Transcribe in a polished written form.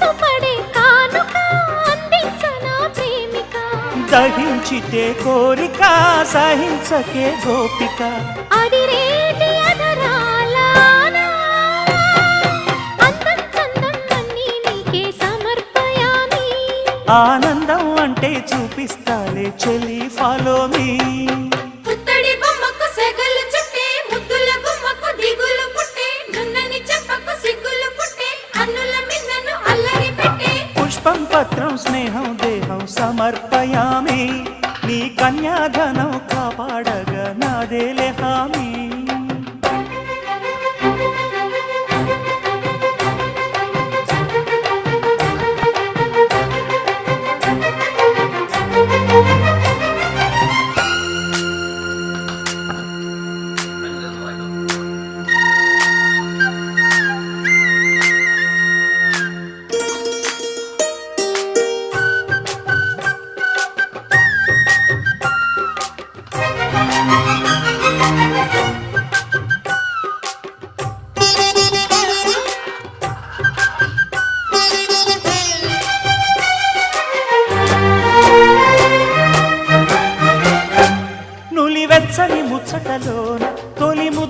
మనసు పడే కానుక అందించనా ప్రేమిక దహించితే కోరిక సహించకే గోపిక అడిరేటి అధరాల అందం చందం అన్నీ నీకే సమర్పయామి ఆనందం అంటే చూపిస్తాలే చెలి ఫాలో మీ పుత్తడి బొమ్మకు సెగలు చుట్టే ముద్దుల గుమ్మకు దిగులు పుట్టే నున్నని చెప్పకు సిగ్గులు పుట్టే అన్నుల మిన్నను అల్లరి పెట్టే పుష్పం పత్రం స్నేహం దేహం సమర్పయామి నీ కన్యాధనం కాపాడగా నాదేలే హామీ నులివెచ్చని ముచ్చటలోన